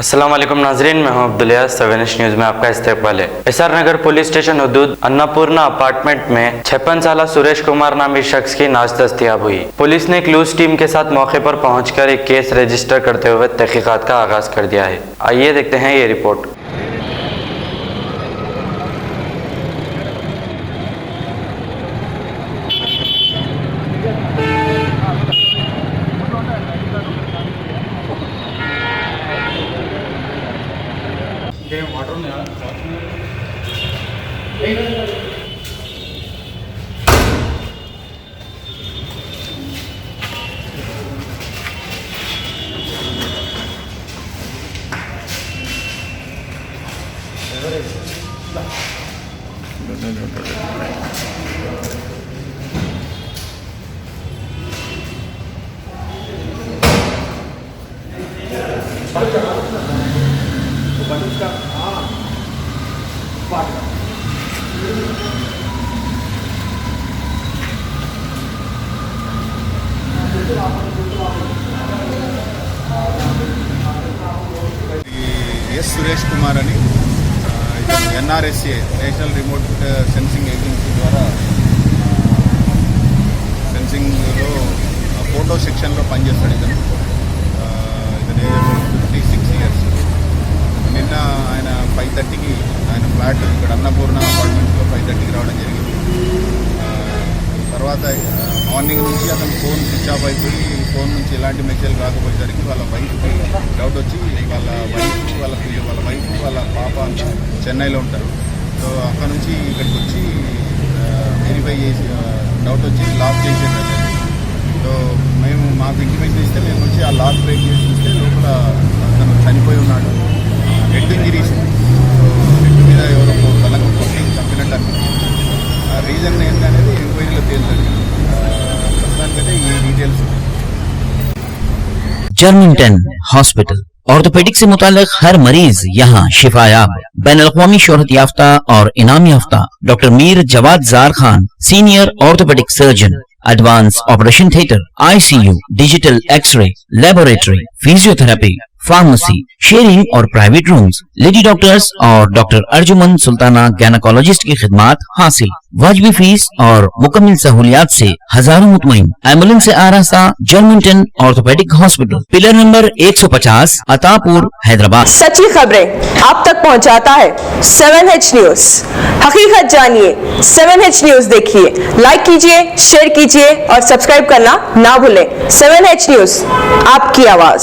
अस्सलाम वालेकुम नाजरीन, मैं हूं अब्दुलियास। 7H न्यूज में आपका इस्तकबाल है। एसआर नगर पुलिस स्टेशन हदूद अन्नापूर्णा अपार्टमेंट में 56 साला सुरेश कुमार नामी शख्स की नाश दस्तयाब हुई। पुलिस ने क्लूज टीम के साथ मौके पर पहुंचकर एक केस रजिस्टर करते हुए तहकीकात का आगाज कर दिया है। आइए देखते हैं ये रिपोर्ट। ఎస్ సురేష్ కుమార్ అని NRSA national remote sensing agency ద్వారా సెన్సింగ్లో ఫోటో సెక్షన్లో పనిచేస్తాడు ఇతను. ఇతని ఏజ్ 56 ఇయర్స్. నిన్న ఆయన 5:30కి ఆయన ఫ్లాట్ ఇక్కడ అన్నపూర్ణ అపార్ట్మెంట్స్లో 5:30కి రావడం జరిగింది. తర్వాత మార్నింగ్ నుంచి అతను ఫోన్ స్విచ్ ఆఫ్ అయిపోయి ఫోన్ నుంచి ఎలాంటి మెసేజ్ రాకపోయేసరికి వాళ్ళ వైఫ్కి డౌట్ వచ్చి వాళ్ళ వైఫ్ వాళ్ళ పాప అంతా చెన్నైలో ఉంటారు. సో అక్కడ నుంచి ఇక్కడికి వచ్చి వెరిఫై చేసి డౌట్ వచ్చి లాక్ చేసేది. సో మేము మాకు ఇంటిమేషన్ ఇస్తే మేము వచ్చి ఆ లాక్ బ్రేక్ చేసి చూస్తే లోపల అతను చనిపోయి ఉన్నాడు. హెడ్ ఇంజరీస్, సో హెడ్ మీద ఎవరో తలకు కొట్టి చంపినట్టు అనిపించింది. రీజన్ ఏంటనేది ఎంక్వైరీలో తేలుతుంది. ప్రస్తుతానికైతే ఈ డీటెయిల్స్. जर्मिंगटन हॉस्पिटल ऑर्थोपेडिक से मुताल्लिक हर मरीज यहाँ शिफायाब। बैनुल-अक़वामी शोहरत याफ्ता और इनाम याफ्ता doctor Mir Jawad Zar Khan, senior orthopaedic surgeon, advance operation theatre, ICU, digital x ray, laboratory, physiotherapy, pharmacy, sharing और प्राइवेट रूम्स, लेडी डॉक्टर्स और डॉक्टर अर्जुमन सुल्ताना गैनकोलॉजिस्ट की खिदमात हासिल। वाजबी फीस और मुकम्मल सहूलियात से हजारों मुतमईन। एम्बुलेंस से आरास्ता Jermington orthopaedic hospital, pillar number 150, Attapur, Hyderabad. सच्ची खबरें आप तक पहुंचाता है 7H न्यूज। हकीकत जानिए, 7H न्यूज देखिए, लाइक कीजिए, शेयर कीजिए और सब्सक्राइब करना ना भूलें। 7H न्यूज, आपकी आवाज।